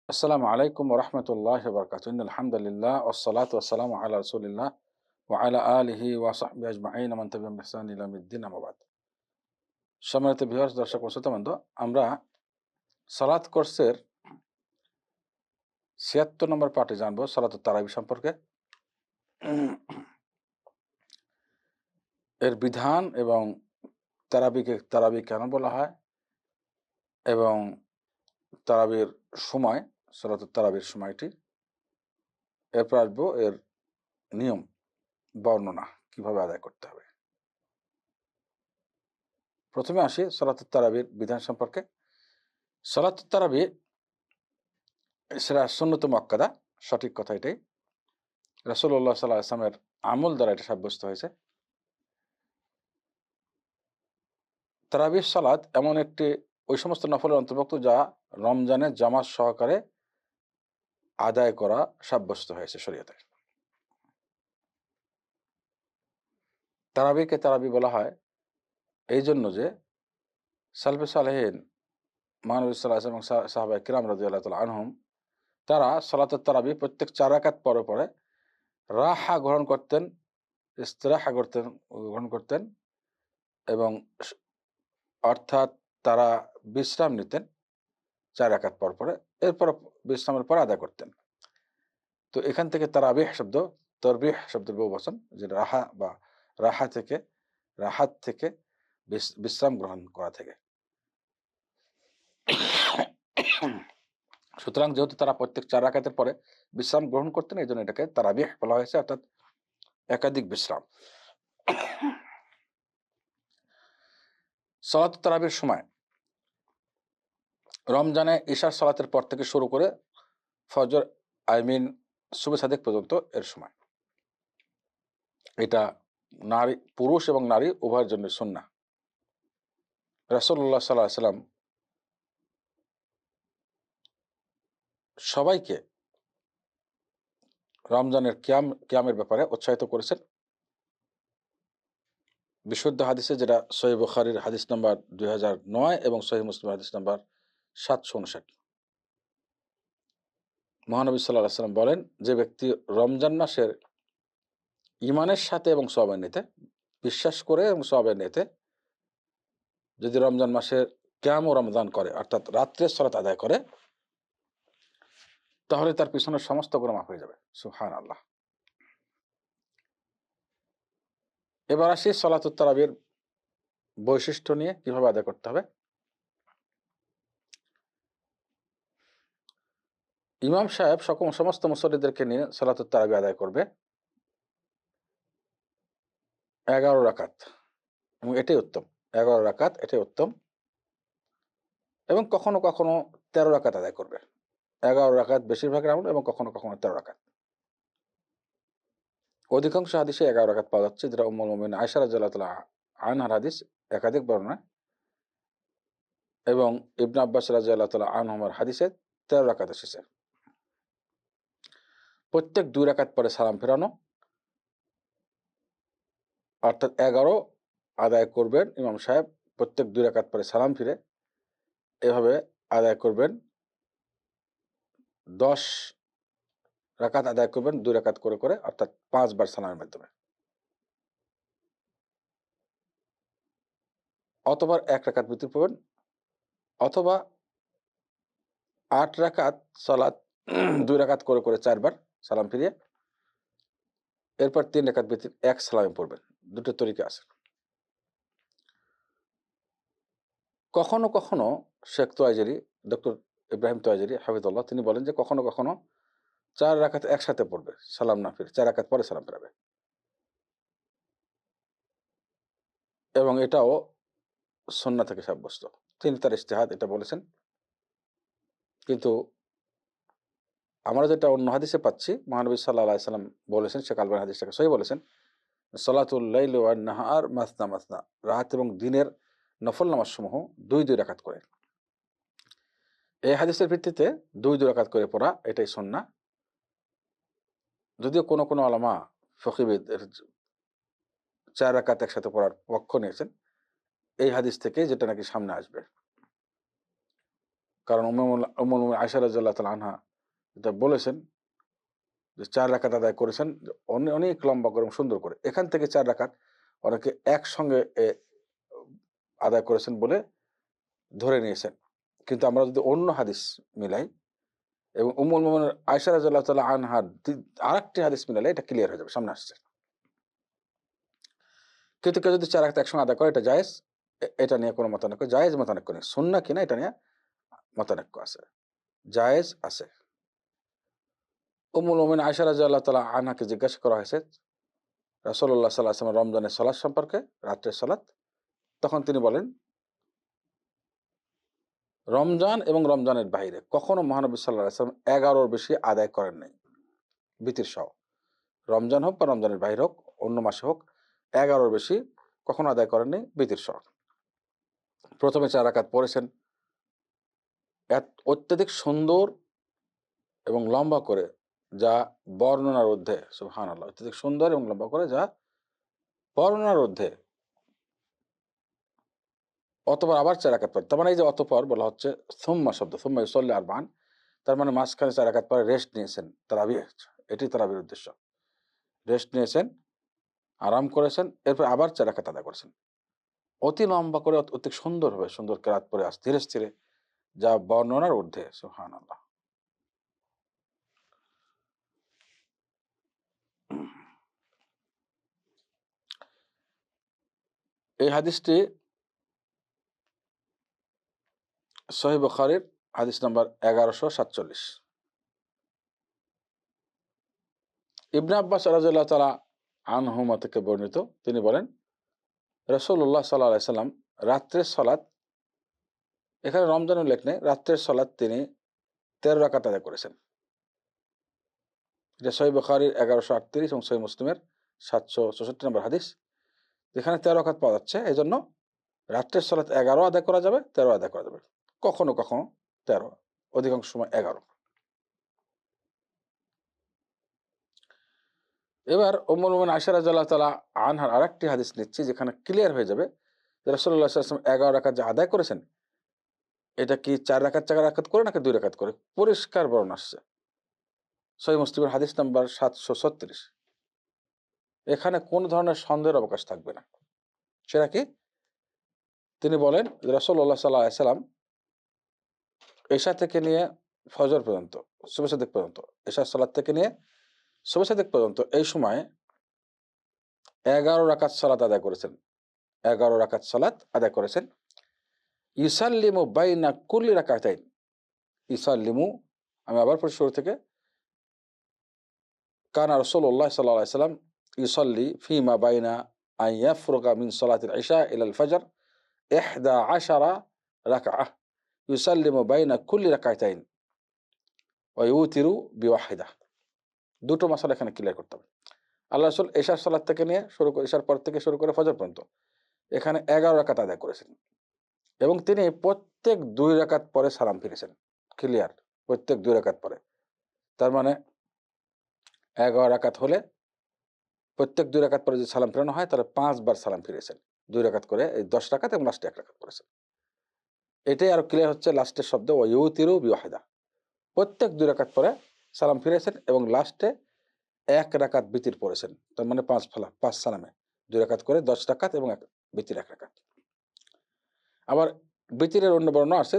আসসালামু আলাইকুম ওয়া রাহমাতুল্লাহি ওয়া বারাকাতুহু। ইন্নাল হামদুলিল্লাহ ওয়াসসালাতু ওয়াসসালামু আলা রাসূলিল্লাহ ওয়া আলা আলিহি ওয়া সাহবিহি আজমাইন ওয়া মান তাবি'আহুম বিইহসান ইলা ইয়াউমিদ্দিন, আম্মা বাদ। সম্মানিত ভিউয়ার্স, দর্শক ও শ্রোতাবৃন্দ, আমরা সালাত কোর্সের ৭৬ নম্বর পার্টে জানবো সালাতুত তারাবি সম্পর্কে। এর বিধান এবং তারাবিকে তারাবি কেন বলা হয় এবং তারাবির সময়, সালাতুত তারাবির সময়টি। এরপর আসবো এর নিয়ম, বর্ণনা, কিভাবে আদায় করতে হবে। প্রথমে আসি সালাতুত তারাবির বিধান সম্পর্কে। সালাতুত তারাবি সেটা সুন্নত মুআক্কাদা, সঠিক কথা এটাই। রাসূলুল্লাহ সাল্লাল্লাহু আলাইহি ওয়াসাল্লামের আমল দ্বারা এটা সাব্যস্ত হয়েছে। তারাবির সালাত এমন একটি ওই সমস্ত নফলের অন্তর্ভুক্ত যা রমজানে জামাত সহকারে আদায় করা সাব্যস্ত হয়েছে শরীয়তে। তারাবিকে তারাবি বলা হয় এই জন্য যে সালফে সালেহিন, মহানবী সাল্লাল্লাহু আলাইহি ওয়াসাল্লাম এবং সাহাবায়ে কিরাম রাদিয়াল্লাহু তাআলা আনহুম, তারা সালাতুত তারাবি প্রত্যেক ৪ রাকাত পরে পরে রাহা গ্রহণ করতেন, ইস্তিরাহা গ্রহণ করতেন এবং অর্থাৎ তারা বিশ্রাম নিতেন ৪ রাকাত পর পরে, এরপর বিশ্রামের পর আদায় করতেন। তো এখান থেকে তারাবিহ শব্দ, তরবিহ শব্দের বহুবচন, যেটা রাহা বা রাহা থেকে, রাহাত থেকে, বিশ্রাম গ্রহণ করা থেকে। সুতরাং যেহেতু তারা প্রত্যেক ৪ রাকাতের পরে বিশ্রাম গ্রহণ করতেন, এই জন্য এটাকে তারাবিহ বলা হয়েছে, অর্থাৎ একাধিক বিশ্রাম। সালাতুত তারাবির সময় রমজানে ইশার সালাতের পর থেকে শুরু করে ফজর, সুবহ সাদেক পর্যন্ত এর সময়। এটা নারী, পুরুষ এবং নারী উভয়ের জন্য সুন্নাহ। রাসূলুল্লাহ সাল্লাল্লাহু আলাইহি ওয়াসাল্লাম সবাইকে রমজানের কিয়ামের ব্যাপারে উৎসাহিত করেছেন। বিশুদ্ধ হাদিসে, যেটা সহিহ বুখারীর হাদিস নাম্বার 2009 এবং সহিহ মুসলিম হাদিস নাম্বার 759, মহানবী সাল্লাল্লাহু আলাইহি ওয়াসাল্লাম বলেন, যে ব্যক্তি রমজান মাসের ঈমানের সাথে এবং সওয়াবের নিয়তে, বিশ্বাস করে এবং সওয়াবের নিয়তে যদি রমজান মাসের কিয়াম ও রমজান করে, অর্থাৎ রাত্রের সালাত আদায় করে, তাহলে তার পিছনের সমস্ত গুনাহ মাফ হয়ে যাবে। সুবহানাল্লাহ। এবার আসি সালাতুত তারাবির বৈশিষ্ট্য নিয়ে, কিভাবে আদায় করতে হবে। ইমাম সাহেব সমস্ত মুসল্লিদেরকে নিয়ে সালাতুত তারাবি আদায় করবে 11 রাকাত, এবং এটাই উত্তম। 11 রাকাত, এটাই উত্তম। এবং কখনো কখনো 13 রাকাত আদায় করবে। 11 রাকাত বেশিরভাগের আমল, এবং কখনো কখনো 13 রাকাত। অধিকাংশ হাদিসে 11 রাকাত পাওয়া যাচ্ছে, যেটা উম্মুল মুমিনিন আয়েশা রাদিয়াল্লাহু তাআলা আনহার হাদিস, একাধিক বর্ণনায়, এবং ইবনে আব্বাস রাদিয়াল্লাহু তাআলা আনহুমার হাদিসে 13 রাকাত এসেছে। প্রত্যেক 2 রাকাত পরে সালাম ফেরানো, অর্থাৎ 11 আদায় করবেন ইমাম সাহেব, প্রত্যেক 2 রাকাত পরে সালাম ফিরে এভাবে আদায় করবেন। 10 রাকাত আদায় করবেন 2 রাকাত করে করে, অর্থাৎ 5 বার সালামের মাধ্যমে। অথবা 1 রাকাত বিতির পড়বেন, অথবা 8 রাকাত সালাত 2 রাকাত করে করে 4 বার সালাম ফিরিয়ে, এরপর 3 রাকাত বিতির 1 সালামে পড়বেন। দুটো তরিকা আছে। কখনো কখনো শেখ তোয়াইজেরি, ডক্টর ইব্রাহিম তোয়াইজেরি হাফিজাল্লাহ, তিনি বলেন যে কখনো কখনো 4 রাকাত একসাথে পড়বে, সালাম না ফিরে 4 রাকাত পরে সালাম ফেরাবে, এবং এটাও সুন্নাহ থেকে সাব্যস্ত। তিনি তার ইজতিহাদ এটা বলেছেন। কিন্তু আমরা যেটা অন্য হাদিসে পাচ্ছি, মহানবী সাল্লাল্লাহু আলাইহি সাল্লাম বলেছেন, শেখ আলবানী হাদিসটাকে সহিহ বলেছেন, সালাতুল লাইলি ওয়ান নাহার মাসনা মাসনা, রাত এবং দিনের নফল নামাজ সমূহ 2 রাকাত করে। এই হাদিসের ভিত্তিতে 2 রাকাত করে পড়া এটাই সুন্নাহ। যদিও কোনো কোনো উলামা, ফকিহবিদ 4 রাকাত একসাথে পড়ার পক্ষ নিয়েছেন এই হাদিস থেকে, যেটা নাকি সামনে আসবে। কারণ উম্মুল মুমিনিন আয়েশা রাদিয়াল্লাহু তাআলা আনহা এটা বলেছেন যে ৪ রাকাত আদায় করেছেন অনেক লম্বা করে এবং সুন্দর করে। এখান থেকে ৪ রাকাত অনেকে একসঙ্গে আদায় করেছেন বলে ধরে নিয়েছেন। কিন্তু আমরা যদি অন্য হাদিস মিলাই এবং উম্মুল মুমিনিন আয়েশা রাদিয়াল্লাহু তাআলা আনহার আরেকটি হাদিস মিলালে এটা ক্লিয়ার হয়ে যাবে, সামনে আসছে। কিন্তু কেউ যদি ৪ রাকাত একসঙ্গে আদায় করে এটা জায়েজ, এটা নিয়ে কোনো মতানৈক্য, জায়েজ মতানৈক্য নেই। সুন্নাহ কিনা এটা নিয়ে মতানৈক্য আছে। জায়েজ আছে। উম্মুল মুমিনিন আয়েশা রাদিয়াল্লাহু তাআলা আনহাকে জিজ্ঞাসা করা হয়েছে রাসূলুল্লাহ সাল্লাল্লাহু আলাইহি ওয়াসাল্লাম রমজানের সালাত সম্পর্কে, রাত্রের সালাত। তখন তিনি বলেন, রমজান এবং রমজানের বাইরে কখনো মহানবী সাল্লাল্লাহু আলাইহি ওয়াসাল্লাম ১১-র বেশি আদায় করেন নাই, বিতির সহ। রমজান হোক বা রমজানের বাইরে হোক, অন্য মাসে হোক, ১১-র বেশি কখনো আদায় করেননি বিতির সহ। প্রথমে ৪ রাকাত পড়েছেন অত্যধিক সুন্দর এবং লম্বা করে, যা বর্ণনার ঊর্ধ্বে, সুবহানাল্লাহ, অত্যধিক সুন্দর এবং লম্বা করে যা বর্ণনার ঊর্ধ্বে। অতঃপর আবার ৪ রাকাত পড়ে। তার মানে এই যে অতঃপর বলা হচ্ছে সুম্মা শব্দ, সুম্মা ইউসাল্লি আরবাআন, তার মানে মাঝখানে ৪ রাকাত পরে রেস্ট নিয়েছেন, তারাবিহ, এটি তারাবির উদ্দেশ্য। রেস্ট নিয়েছেন, আরাম করেছেন, এরপর আবার ৪ রাকাত আদায় করেছেন। অতি লম্বা করে অতি সুন্দরভাবে, সুন্দর কেরাত পড়ে ধীরে স্থিরে, যা বর্ণনার ঊর্ধ্বে, সুবহানাল্লাহ। এই হাদিসটি সহিহ বুখারীর হাদিস নাম্বার ১১৪৭। ইবনে আব্বাস রাদিয়াল্লাহু তাআলা আনহুমা থেকে বর্ণিত, তিনি বলেন রাসূলুল্লাহ সাল্লাল্লাহু আলাইহি সাল্লাম রাত্রের সালাত, এখানে রমজানের উল্লেখ নেই, রাত্রের সালাত তিনি ১৩ রাকাত আদায় করেছেন। এটা সহিহ বুখারীর ১১৩৮ এবং সহিহ মুসলিমের ৭৬৪ নম্বর হাদিস। যেখানে ১৩ রাকাত পাওয়া যাচ্ছে, এজন্য রাত্রের সালাত ১১ আদায় করা যাবে, ১৩ আদায় করা যাবে, কখনো কখনো ১৩, অধিকাংশ সময় ১১। এবার উম্মুল মুমিনিন আয়েশা রাদিয়াল্লাহু তাআলা আনহার আরেকটি হাদিস নিচ্ছি, যেখানে ক্লিয়ার হয়ে যাবে যে রাসূলুল্লাহ সাল্লাল্লাহু আলাইহি ওয়াসাল্লাম ১১ রাকাত যে আদায় করেছেন, এটা কি ৪ রাকাত ৪ রাকাত করে নাকি ২ রাকাত করে, পরিষ্কার বর্ণনা আসছে। সহিহ মুসলিমের হাদিস নাম্বার ৭৩৬। এখানে কোন ধরনের সন্দেহের অবকাশ থাকবে না। সেটা কি? তিনি বলেন যে রাসূলুল্লাহ সাল্লাল্লাহু আলাইহি ওয়াসাল্লাম এশা থেকে নিয়ে ফজর পর্যন্ত, সুবহ সাদিক পর্যন্ত, এশার সালাত থেকে নিয়ে সুবহ সাদিক পর্যন্ত এই সময়ে ১১ রাকাত সালাত আদায় করেছেন। ১১ রাকাত সালাত আদায় করেছেন। ইউসাল্লিমু বাইনা কুল্লি রাকাতাইন। ইউসাল্লিমু, আমি আবার পড়ি শুরু থেকে। কানা রাসূলুল্লাহ সাল্লাল্লাহু আলাইহি ওয়াসাল্লাম ইউসাল্লি ফিমা বাইনা আন ইয়াফরুগা মিন সালাতিল ইশা ইলাল ফজর ১১ রাকাআহ ইউসাল্লিমু বাইনা কুল্লি রাকাতাইন ওয়া ইউতিরু বিওয়াহিদা। দুটো মাসালা এখানে ক্লিয়ার করতে হবে। আল্লাহ রাসূল এশার সালাত থেকে নিয়ে শুরু করে, এশার পর থেকে শুরু করে ফজর পর্যন্ত এখানে ১১ রাকাত আদায় করেছেন এবং তিনি প্রত্যেক ২ রাকাত পরে সালাম ফিরেছেন। ক্লিয়ার, প্রত্যেক ২ রাকাত পরে। তার মানে ১১ রাকাত হলে প্রত্যেক ২ রাকাত পরে যদি সালাম ফেরানো হয়, তাহলে ৫ বার সালাম ফিরেছেন। ২ রাকাত করে এই ১০ রাকাত এবং লাস্টে ১ রাকাত করেছেন। এটাই আরো ক্লিয়ার হচ্ছে লাস্টের শব্দ ওয়া ইউতিরু বিওয়াহিদা। প্রত্যেক ২ রাকাত পরে সালাম ফিরেছেন এবং লাস্টে ১ রাকাত বিতির পড়েছেন। তার মানে ৫ সালামে ২ রাকাত করে ১০ রাকাত এবং বিতির ১ রাকাত। আবার বিতিরের অন্য বর্ণনা আছে,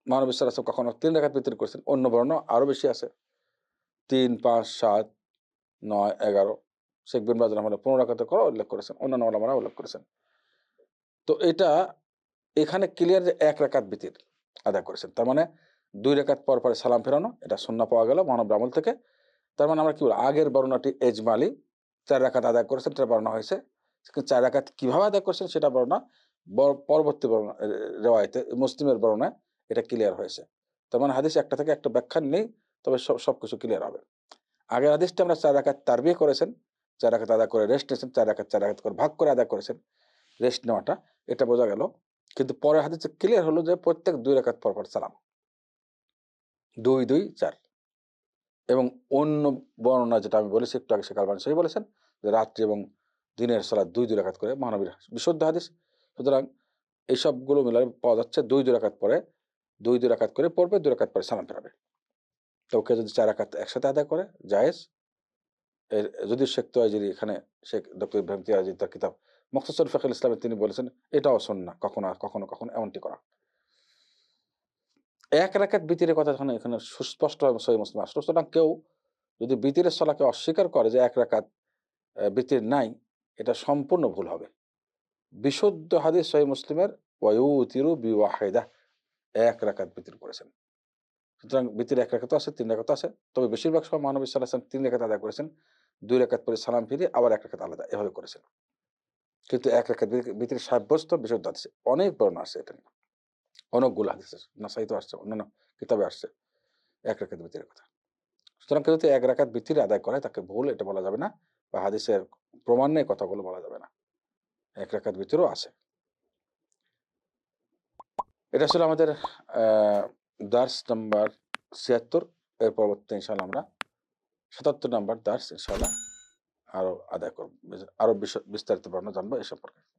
মহানবী সাল্লাল্লাহু আলাইহি ওয়াসাল্লাম কখনো ৩ রাকাত বিতির করেছেন, অন্য বর্ণনা আরো বেশি আছে, ৩, ৫, ৭, ৯, ১১। শেখ বিন বাজ রাহমাতুল্লাহ ১৫ রাকাতের করে উল্লেখ করেছেন, অন্যান্য উলামারা উল্লেখ করেছেন। তো এটা এখানে ক্লিয়ার যে ১ রাকাত বিতির আদায় করেছেন। তার মানে ২ রাকাত পর পরে সালাম ফেরানো, এটা সুন্নাহ পাওয়া গেল মহানবীর আমল থেকে। তার মানে আমরা কি বলব, আগের বর্ণনাটি এজমালি ৪ রাকাত আদায় করেছেন, এটা বর্ণনা হয়েছে। ৪ রাকাত কিভাবে আদায় করেছেন সেটা বর্ণনা পরবর্তী বর্ণনা রিওয়ায়াতে মুসলিমের বর্ণনায় এটা ক্লিয়ার হয়েছে। তার মানে হাদিস একটা থেকে একটা ব্যাখ্যা নেই, তবে সবকিছু ক্লিয়ার হবে। আগের হাদিসটা আমরা ৪ রাকাত তারবিহ করেছেন, ৪ রাকাত আদায় করে রেস্ট নিয়েছেন, ৪ রাকাত করে ভাগ করে আদায় করেছেন, রেস্ট নেওয়াটা এটা বোঝা গেল। কিন্তু পরের হাদিসে ক্লিয়ার হলো যে প্রত্যেক ২ রাকাত পর পর সালাম, ২, ২, ৪। এবং অন্য বর্ণনা যেটা আমি বলেছি একটু আগে, শেখ আলবানী সহিহ বলেছেন যে রাত্রি এবং দিনের সালাত ২, ২ রাকাত করে, মহানবীর বিশুদ্ধ হাদিস। সুতরাং এই সবগুলো মিলায় পাওয়া যাচ্ছে ২, ২ রাকাত পরে 2 রাকাত করে পড়বে, 2 রাকাত পরে সালাম ফেরাবে। তো কেউ যদি 4 রাকাত একসাথে আদায় করে জায়েজ। যদিও শেখ তোয়াইজিরি এখানে শেখ ডক্টর ইব্রাহিম তিওয়াজি তার কিতাব মুখতাসর ফিকহুল ইসলামে তিনি বলেছেন এটাও সুন্নাহ কখনো এমনটি করা। 1 রাকাত বিতিরের কথা এখানে সুস্পষ্টভাবে সহিহ মুসলিমে আসলো। সুতরাং কেউ যদি বিতিরের সলাকে অস্বীকার করে যে 1 রাকাত বিতির নাই, এটা সম্পূর্ণ ভুল হবে। বিশুদ্ধ হাদিস সহিহ মুসলিমের ওয়ায়ুতিরু বিওয়াহিদাহ 1 রাকাত বিতির করেছেন। সুতরাং বিতির 1 রাকাতও আছে, 3 রাকাতও আছে। তবে বেশিরভাগ সময় মহানবী সাল্লাল্লাহু আলাইহি ওয়াসাল্লাম 3 রাকাত আদায় করেছেন। 2 রাকাত পরে সালাম ফিরিয়ে আবার 1 রাকাত আলাদা এভাবে করেছেন। কিন্তু 1 রাকাত বিতির সাব্যস্ত বিশুদ্ধ হাদিসে অনেক বর্ণনা আছে এটা নিয়ে। অনেকগুলো হাদিস আছে। নাসাইতেও আসছে, অন্যান্য কিতাবে আসছে 1 রাকাত বিতিরের কথা। সুতরাং কেউ যদি 1 রাকাত বিতির আদায় করে তাকে ভুল এটা বলা যাবে না, বা হাদিসের প্রমাণ নেই কথাগুলো বলা যাবে না। 1 রাকাত বিতিরও আছে। এটা ছিল আমাদের দার্স নাম্বার ৭৬। এর পরবর্তীতে ইনশাআল্লাহ আমরা ৭৭ নাম্বার দার্স ইনশাআল্লাহ আরো আদায় করব। আরো বিস্তারিত বর্ণনা জানবো এ সম্পর্কে।